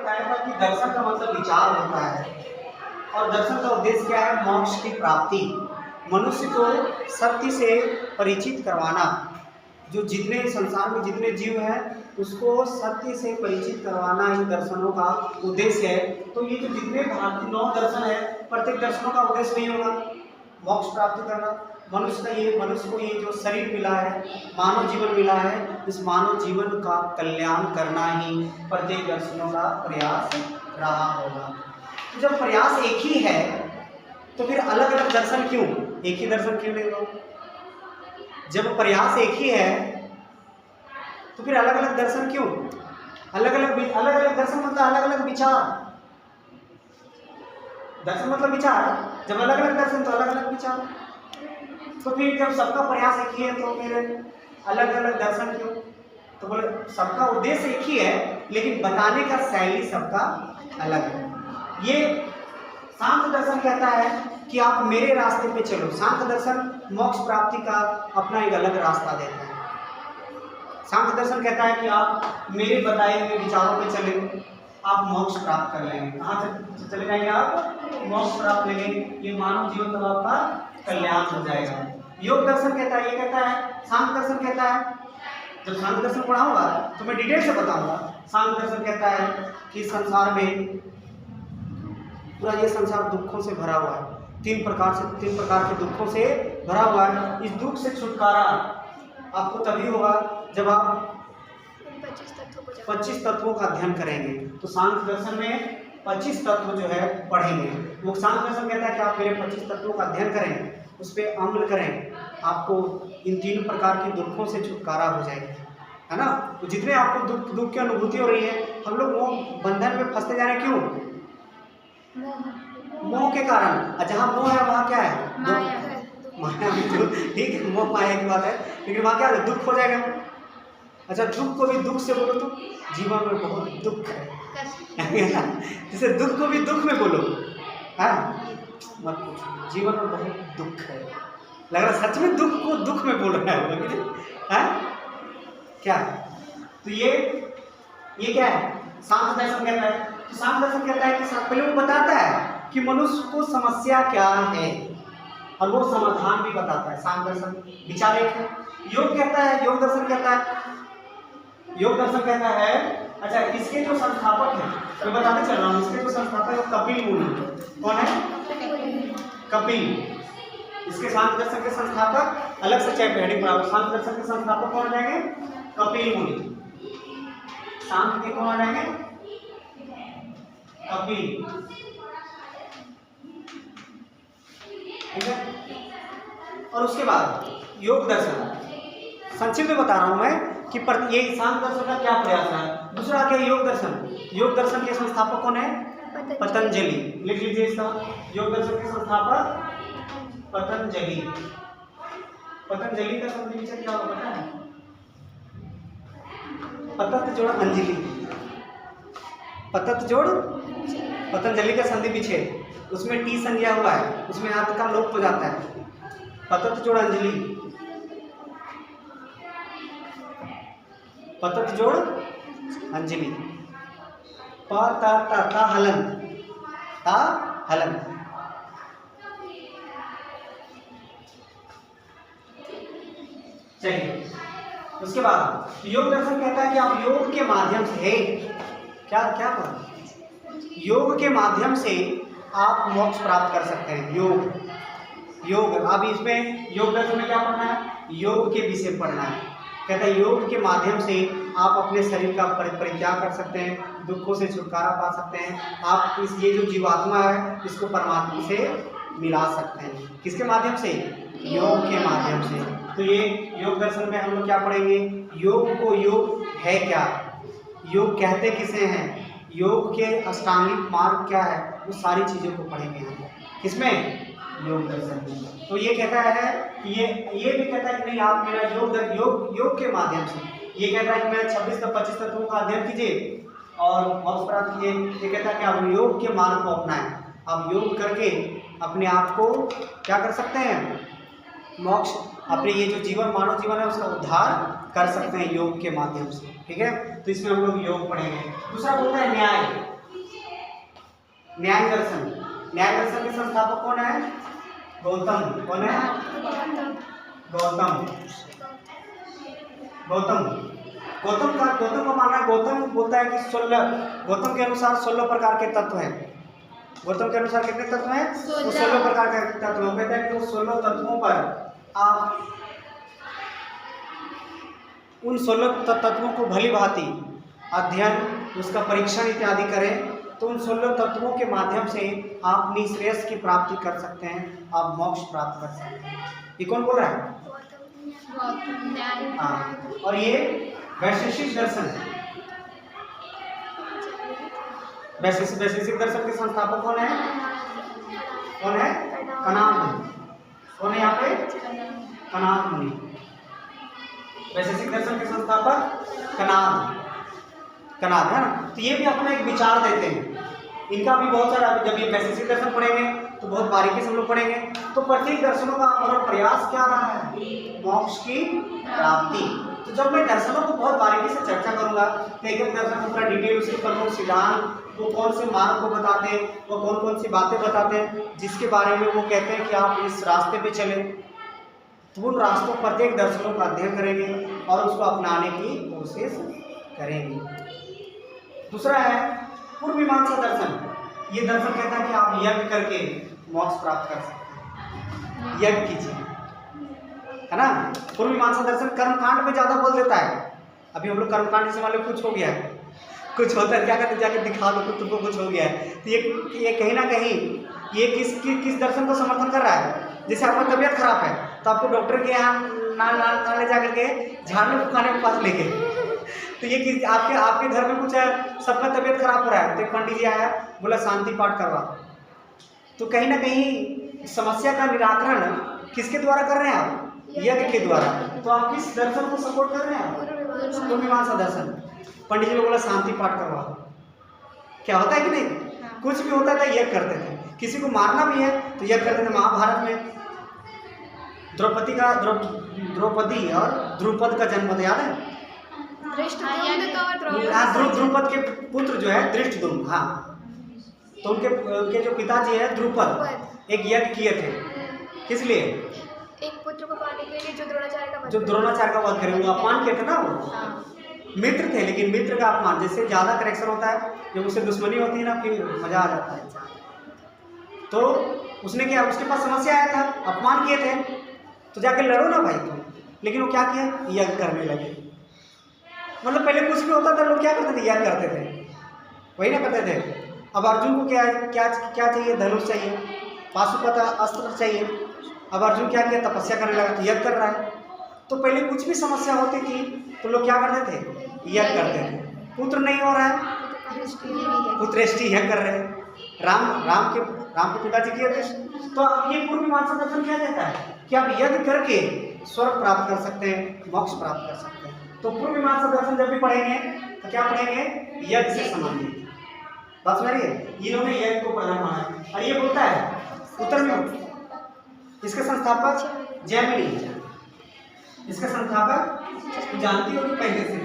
बताया था कि दर्शन का मतलब विचार होता है, और दर्शन का उद्देश्य क्या है? मोक्ष की प्राप्ति, मनुष्य को सत्य से परिचित करवाना। जो जितने संसार में जितने जीव हैं उसको सत्य से परिचित करवाना ही दर्शनों का उद्देश्य है। तो ये जो जितने भारतीय 9 दर्शन है, प्रत्येक दर्शनों का उद्देश्य नहीं होगा मोक्ष प्राप्त करना। मनुष्य को ये जो शरीर मिला है, मानव जीवन मिला है, इस मानव जीवन का कल्याण करना ही प्रत्येक दर्शनों का प्रयास रहा होगा। तो जब प्रयास एक ही है तो फिर अलग अलग दर्शन क्यों? एक ही दर्शन क्यों नहीं हो? जब प्रयास एक ही है तो फिर अलग अलग दर्शन क्यों? अलग अलग दर्शन मतलब अलग अलग विचार। दर्शन मतलब विचार, जब अलग अलग दर्शन तो अलग अलग विचार। तो फिर जब सबका प्रयास एक ही है तो फिर अलग अलग दर्शन क्यों? तो बोले सबका उद्देश्य एक ही है लेकिन बताने का शैली सबका अलग है। ये सांख्य दर्शन कहता है कि आप मेरे रास्ते पे चलो। सांख्य दर्शन मोक्ष प्राप्ति का अपना एक अलग रास्ता देता है। सांख्य दर्शन कहता है कि आप मेरे बताए हुए विचारों पे चले, आप मोक्ष प्राप्त कर लेंगे। कहाँ से चले जाएंगे? आप मोक्ष प्राप्त लेंगे, ये मानव जीवन तब आपका कल्याण हो जाएगा। योग दर्शन कहता है, ये कहता है, सांख्य दर्शन कहता है, जब सांख्य दर्शन पढ़ाऊंगा तो मैं डिटेल से बताऊंगा। सांख्य दर्शन कहता है कि संसार में पूरा ये संसार दुखों से भरा हुआ है, तीन प्रकार के दुखों से भरा हुआ है। इस दुख से छुटकारा आपको तभी होगा जब आप 25 तत्वों का अध्ययन करेंगे। तो सांख्य दर्शन में 25 तत्व जो है पढ़ेंगे। वो सांख्य दर्शन कहता है कि आप मेरे 25 तत्वों का अध्ययन करें, उस पर अमल करें, आपको इन 3 प्रकार के दुखों से छुटकारा हो जाएगा, है ना। तो जितने आपको दुख की अनुभूति हो रही है, हम लोग वो बंधन में फंसते जा रहे हैं। क्यों? मोह के कारण। जहाँ मोह है वहाँ क्या है? माया भी तो ठीक है, मोह माया की बात है, लेकिन वहाँ क्या है? दुख हो जाएगा। अच्छा, दुख को भी दुख से बोलो तो जीवन में बहुत दुख है जैसे दुख को भी दुख में बोलो, है मत पूछो, जीवन में बहुत दुख है। लग रहा सच में दुख को दुख में बोल रहा है क्या? तो ये क्या है? सांख्य दर्शन कहता है। तो सांख्य दर्शन कहता है कि पहले वो बताता है कि मनुष्य को समस्या क्या है और वो समाधान भी बताता है। सांख्य दर्शन विचार एक है। योग कहता है, योग दर्शन कहता है, अच्छा इसके जो संस्थापक है मैं बताते चल रहा हूँ, इसके जो संस्थापक है कपिल मुनि। कौन है? कपिल। इसके सांख्य दर्शन के संस्थापक अलग से चैप्टर हेडिंग पढ़ा। सांख्य दर्शन के संस्थापक कौन जाएंगे? कपिल मुनि। सांख्य के कौन जाएंगे? कपिल, ठीक है। और उसके बाद योग दर्शन, संक्षिप्त में बता रहा हूं मैं कि ये सांख्य दर्शन का क्या प्रयास है। दूसरा क्या? योग दर्शन। योग दर्शन के संस्थापक कौन है? पतंजलि। लिख लीजिए इसका। योग दर्शन के संस्थापक पतंजलि। पतंजलि का संधि विच्छेद क्या होता है? पतत जोड़ अंजलि। पतत जोड़ पतंजलि का संधि विच्छेद, उसमें टी संज्ञा हुआ है, उसमें आत्म का लोप हो जाता है। पतत जोड़ अंजलि, पतत जोड़ अंजलि। प ता हलन, ता हलन। चलिए उसके बाद योग दर्शन कहता है कि आप योग के माध्यम से योग के माध्यम से आप मोक्ष प्राप्त कर सकते हैं। योग अब इसमें योग दर्शन में क्या पढ़ना है? योग के विषय पढ़ना है। कहता है योग के माध्यम से आप अपने शरीर का परित्याग कर सकते हैं, दुखों से छुटकारा पा सकते हैं। आप ये जो जीवात्मा है इसको परमात्मा से मिला सकते हैं। किसके माध्यम से? योग के माध्यम से। तो ये योग दर्शन में हम लोग क्या पढ़ेंगे? योग है क्या, योग कहते किसे हैं, योग के अष्टांगिक मार्ग क्या है, वो सारी चीज़ों को पढ़ेंगे हम। किसमें? योग दर्शन में। तो ये कहता है कि ये भी कहता है कि नहीं आप मेरा योग के माध्यम से, ये कहता है कि मेरा 26-25 तत्वों का अध्ययन कीजिए और मोक्ष प्राप्त कीजिए। ये कहता है कि आप योग के मार्ग को अपनाएं। आप योग करके अपने आप को क्या कर सकते हैं? मोक्ष अपने ये जो जीवन, मानव जीवन है, उसका उद्धार कर सकते हैं योग के माध्यम से। ठीक है, तो इसमें हम लोग योग पढ़ेंगे। दूसरा बोलता है न्याय, न्याय दर्शन। न्याय दर्शन के संस्थापक कौन है? गौतम। कौन है? गौतम। गौतम का मानना है, गौतम बोलता है कि 16, गौतम के अनुसार 16 प्रकार के तत्व हैं। गौतम के अनुसार कितने तत्व हैं? 16 प्रकार के तत्व। वो कहता है कि उस 16 तत्वों पर आप उन 16 तत्वों को भली भांति अध्ययन, उसका परीक्षण इत्यादि करें, तो उन 16 तत्वों के माध्यम से आप निःश्रेयस की प्राप्ति कर सकते हैं, आप मोक्ष प्राप्त कर सकते हैं। ये कौन बोल रहा है? हाँ, और ये वैशेषिक दर्शन है। वैशेषिक दर्शन के संस्थापक कौन है? कौन है? कणाद। कौन है यहाँ पे? कणाद मुनि। वैशेषिक दर्शन के संस्थापक कणाद है ना। तो ये भी अपना एक विचार देते हैं। इनका भी बहुत सारा, जब ये वैशेषिक दर्शन पढ़ेंगे तो बहुत बारीकी से हम लोग पढ़ेंगे। तो प्रत्येक दर्शनों का हमारा प्रयास क्या रहा है? मोक्ष की प्राप्ति। तो जब मैं दर्शनों को बहुत बारीकी से चर्चा करूंगा, तो एक एक दर्शन को पूरा डिटेल, उसके प्रमुख सिद्धांत, वो कौन से मार्ग को बताते हैं, वो कौन कौन सी बातें बताते हैं जिसके बारे में वो कहते हैं कि आप इस रास्ते पे चले, तो उन रास्तों, प्रत्येक दर्शनों का अध्ययन करेंगे और उसको अपनाने की कोशिश करेंगे। दूसरा है पूर्व मीमांसा दर्शन। ये दर्शन कहता है कि आप यज्ञ करके मोक्ष प्राप्त कर सकते हैं, यज्ञ कीजिए, है ना। पूर्व मीमांसा दर्शन कर्मकांड में ज्यादा बोल देता है। अभी हम लोग कर्मकांड से मान लो कुछ हो गया है, कुछ होता है, क्या कहते हैं, जाके दिखा दो कि तुमको कुछ हो गया है, तो ये कहीं ना कहीं ये किस दर्शन को समर्थन कर रहा है? जैसे आपका तबीयत खराब है तो आपको डॉक्टर के यहाँ ना ले जा करके झाड़ने फुकाने के पास लेके, तो ये किस आपके घर में कुछ है, सबका तबीयत खराब हो रहा है, तो एक पंडित जी आया, बोला शांति पाठ करवा। तो कहीं ना कहीं समस्या का निराकरण किसके द्वारा कर रहे हैं आप? यज्ञ के द्वारा। तो आप किस दर्शन को सपोर्ट कर रहे हैं? पूर्व मीमांसा दर्शन। पंडित जी ने बोला शांति पाठ करवा। क्या होता है कि नहीं, कुछ भी होता था यज्ञ करते थे। किसी को मारना भी है तो यज्ञ करते थे। महाभारत में द्रौपदी और द्रुपद का जन्म याद है? द्रुपद के पुत्र जो है धृष्टद्युम्न, हाँ, तो उनके जो पिताजी है द्रुपद एक यज्ञ किए थे। किस लिए? एक पुत्र को पाने के लिए जो द्रोणाचार्य का वध करे। वो अपमान किए थे ना, वो मित्र थे, लेकिन मित्र का अपमान, जैसे ज्यादा करेक्शन होता है, जब उससे दुश्मनी होती है ना, फिर मजा आ जाता है। तो उसने क्या, उसके पास समस्या आया था, अपमान किए थे, तो जाके लड़ो ना भाई तुम। लेकिन वो क्या किया? यज्ञ करने लगे। मतलब पहले कुछ भी होता था, लोग क्या करते थे? यज्ञ करते थे, वही ना करते थे। अब अर्जुन को क्या चाहिए? धनुष चाहिए, पाशुपत अस्त्र चाहिए। अब अर्जुन क्या किया? तपस्या करने लगा, तो यज्ञ कर रहा है। तो पहले कुछ भी समस्या होती थी तो लोग क्या करते थे? यज्ञ करते थे। पुत्र नहीं हो रहा है, पुत्रेष्टि यज्ञ कर रहे हैं। राम के पिताजी किए थे। तो ये पूर्व मीमांसा दर्शन क्या कहता है कि आप यज्ञ करके स्वर्ग प्राप्त कर सकते हैं, मोक्ष प्राप्त कर सकते हैं। तो पूर्व मीमांसा दर्शन जब भी पढ़ेंगे तो क्या पढ़ेंगे? यज्ञ से संबंधित। बात समझ रही है? इन्होंने यज्ञ को प्रधान माना है। और ये बोलता है उत्तर में, इसके संस्थापक जैमिनी, इसके संस्थापक जानती होगी पहले से,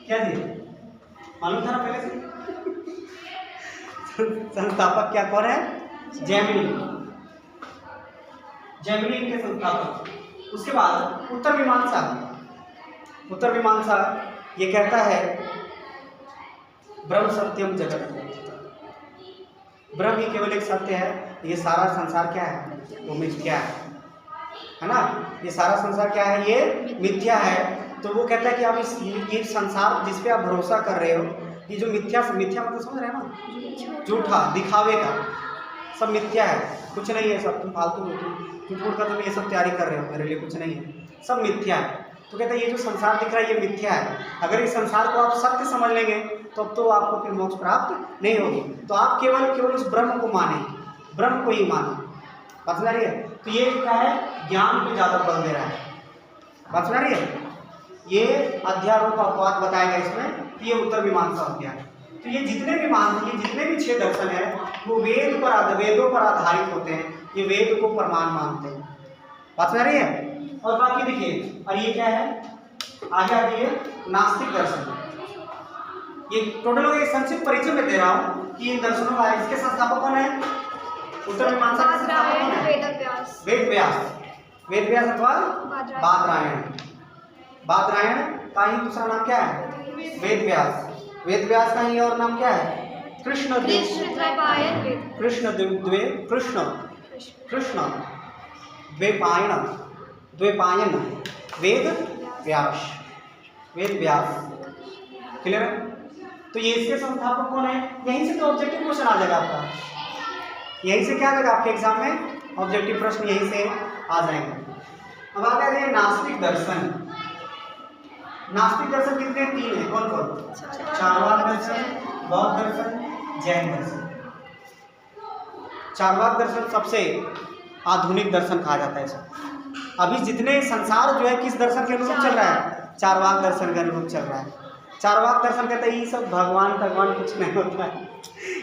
क्या जी मालूम था ना पहले से? संस्थापक क्या कौन है? जैमिनी के संस्थापक। उसके बाद उत्तर मीमांसा ये कहता है ब्रह्म सत्यम जगत, ब्रह्म ही केवल एक सत्य है, ये सारा संसार क्या है? वो मिथ्या है ना। ये सारा संसार क्या है? ये मिथ्या है। तो वो कहता है कि आप ये संसार जिस पे आप भरोसा कर रहे हो, ये जो मिथ्या मतलब समझ रहे हैं ना, झूठा, दिखावे का, सब मिथ्या है, कुछ नहीं है, सब तुम फालतू झूठ का तुम ये सब तैयारी कर रहे हो, मेरे लिए कुछ नहीं है, सब मिथ्या है। तो कहता है ये जो संसार दिख रहा है ये मिथ्या है। अगर इस संसार को आप सत्य समझ लेंगे तो अब तो आपको फिर मोक्ष प्राप्त नहीं होगी। तो आप केवल उस ब्रह्म को माने, ब्रह्म को ही माने। बात समझ रही है? तो ये क्या है? ज्ञान पे ज़्यादा बल दे रहा है। बात समझ रही है? ये अध्यारोप अपवाद बताएगा इसमें, ये उत्तर मीमांसा हो गया। तो ये जितने भी 6 दर्शन है वो वेदों पर आधारित होते हैं। ये वेद को प्रमाण मानते हैं। बात समझ रही है? और बाकी देखिए, और ये क्या है, आगे आ जाइए, नास्तिक दर्शन। ये टोटल एक संक्षिप्त परिचय में दे रहा हूँ कि इन दर्शनों का इसके संस्थापक कौन है? उत्तर मीमांसा के संस्थापक कौन है? वेदव्यास। वेदव्यास, वेदव्यास अथवा बादरायण। बादरायण का ही दूसरा नाम क्या है? वेदव्यास। वेदव्यास का ही और नाम क्या है? कृष्णद्वैपायन। द्वैपायन वेद व्यास, वेद व्यास। क्लियर है? तो ये इसके संस्थापक कौन है? यहीं से तो ऑब्जेक्टिव क्वेश्चन आ जाएगा आपका, यहीं से क्या आएगा आपके एग्जाम में? ऑब्जेक्टिव प्रश्न यहीं से आ जाएंगे। अब आ गए नास्तिक दर्शन। नास्तिक दर्शन कितने? 3 है। कौन कौन? चार्वाक दर्शन, बौद्ध दर्शन, जैन दर्शन। चार्वाक दर्शन सबसे आधुनिक दर्शन कहा जाता है इसको। अभी जितने संसार जो है किस दर्शन के अनुरूप चल रहा है? चार्वाक दर्शन के अनुरूप चल रहा है। चार्वाक दर्शन कहते हैं ये सब भगवान कुछ नहीं होता है,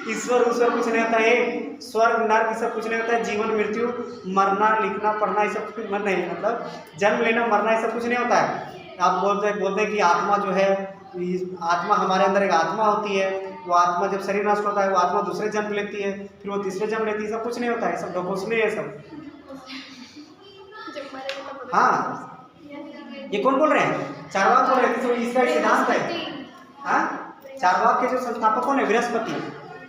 ईश्वर कुछ नहीं होता है, स्वर्ग नरक ये सब कुछ नहीं होता है, जीवन मृत्यु, मरना लिखना पढ़ना ये सब कुछ नहीं, मतलब जन्म लेना मरना ये सब कुछ नहीं होता है। आप बोलते हैं कि आत्मा जो है, आत्मा हमारे अंदर एक आत्मा होती है, वो आत्मा जब शरीर नष्ट होता है वो आत्मा दूसरे जन्म लेती है, फिर वो तीसरे जन्म लेती है, सब कुछ नहीं होता है, सब ढकोसले है सब। हाँ, ये कौन बोल रहे हैं? चार्वाक बोल रहे हैं, तो इसका सिद्धांत है। हाँ, चार्वाक के जो संस्थापक कौन है? बृहस्पति।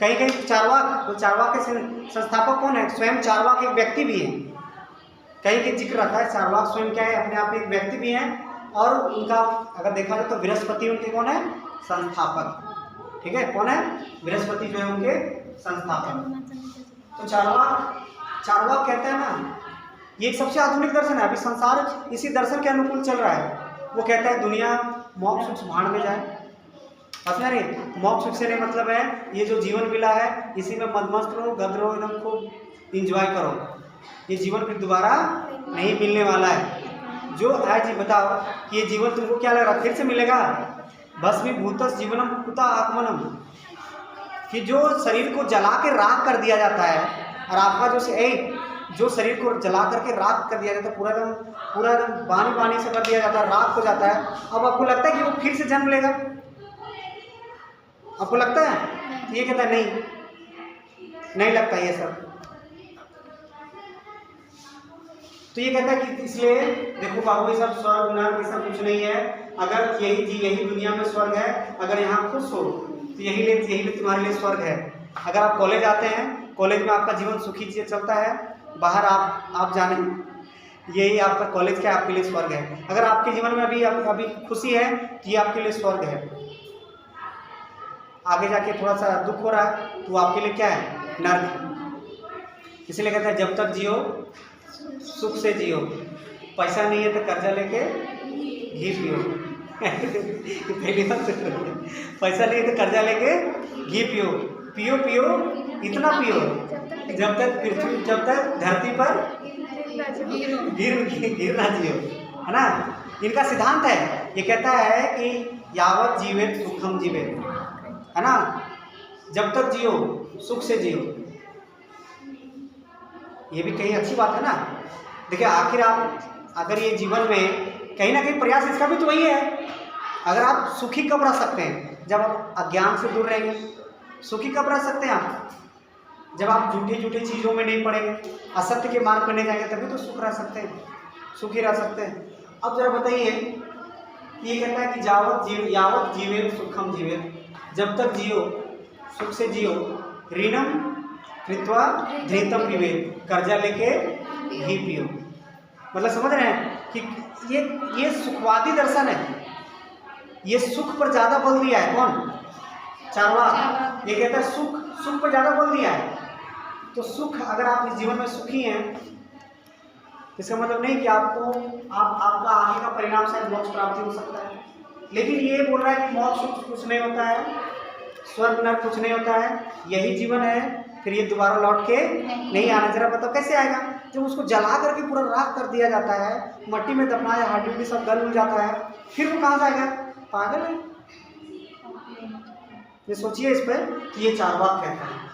कहीं कहीं चार्वाक, तो चार्वाक के संस्थापक कौन है? स्वयं चार्वाक एक व्यक्ति भी है, कहीं के जिक्र रखा है। चार्वाक स्वयं क्या है? अपने आप एक व्यक्ति भी है, और उनका अगर देखा जाए तो बृहस्पति उनके कौन है? संस्थापक। ठीक है, कौन है? बृहस्पति जो है उनके संस्थापक। तो चार्वाक कहते हैं ना, ये एक सबसे आधुनिक दर्शन है। अभी संसार इसी दर्शन के अनुकूल चल रहा है। वो कहता है दुनिया मोक्ष सुख भाड़ में जाए। समझ रहे? मोक्ष सुख से नहीं मतलब है ये जो जीवन मिला है इसी में मदमस्त रहो, गद रहो, एकदम खूब इंजॉय करो। ये जीवन फिर दोबारा नहीं मिलने वाला है। जो है जी बताओ कि ये जीवन तुमको क्या लग रहा है फिर से मिलेगा? भस्मीभूतस् जीवनम कुता आत्मनम, कि जो शरीर को जला के राख कर दिया जाता है, और आपका जो शरीर को जला करके राख कर दिया जाता है, पूरा एकदम पानी से कर दिया जाता है, राख हो जाता है। अब आपको लगता है कि वो फिर से जन्म लेगा? आपको लगता है? ये कहता है नहीं लगता ये सब। तो ये कहता है कि इसलिए देखो बाबू ये सब स्वर्ग नरक ये सब कुछ नहीं है। अगर यही दुनिया में स्वर्ग है, अगर यहाँ खुश हो तो यही तुम्हारे लिए स्वर्ग है। अगर आप कॉलेज आते हैं, कॉलेज में आपका जीवन सुखी से चलता है, बाहर आप जाने, यही आपका कॉलेज क्या आपके लिए स्वर्ग है। अगर आपके जीवन में अभी खुशी है तो ये आपके लिए स्वर्ग है। आगे जाके थोड़ा सा दुख हो रहा है तो आपके लिए क्या है? नर्क। इसलिए कहते हैं जब तक जियो सुख से जियो, पैसा नहीं है तो कर्जा लेके घी पियो। पहली बात पैसा नहीं है तो कर्जा लेके घी पियो, पियो पियो इतना पियो जब तक धरती पर गिर ना जियो, है ना? इनका सिद्धांत है। ये कहता है कि यावत जीवेत सुखम जीवेत, है ना? जब तक जियो सुख से जियो। ये भी कहीं अच्छी बात है ना। देखिए आखिर आप अगर ये जीवन में कहीं ना कहीं प्रयास इसका भी तो वही है। अगर आप सुखी कब रह सकते हैं? जब आप अज्ञान से दूर रहेंगे। सुखी कब रह सकते हैं आप? जब आप झूठी चीज़ों में नहीं पड़ेंगे, असत्य के मार्ग पर नहीं जाएंगे, तभी तो सुख रह सकते हैं, सुखी रह सकते हैं। अब जरा बताइए, ये कहता है कि यावत जीवेत सुखम जीवेत, जब तक जियो सुख से जियो, ऋणम कृत्वा धृतम पिबेत, कर्जा लेके घी पियो। मतलब समझ रहे हैं कि ये सुखवादी दर्शन है। ये सुख पर ज़्यादा बल दिया है। कौन? चार्वाक। ये कहता है सुख पर ज़्यादा बल दिया है। तो सुख, अगर आप इस जीवन में सुखी हैं, इसका मतलब नहीं कि आपका आगे का परिणाम शायद मोक्ष प्राप्ति हो सकता है, लेकिन ये बोल रहा है कि मोक्ष कुछ नहीं होता है, स्वर्ग नरक कुछ नहीं होता है, यही जीवन है, फिर ये दोबारा लौट के नहीं आना। जरा बताओ कैसे आएगा? जब उसको जला करके पूरा राख कर दिया जाता है, मट्टी में दफनाया, हड्डी सब गल मिल जाता है, फिर वो कहाँ जाएगा? पागल है। ये सोचिए इस पर कि ये चार्वाक कहता है।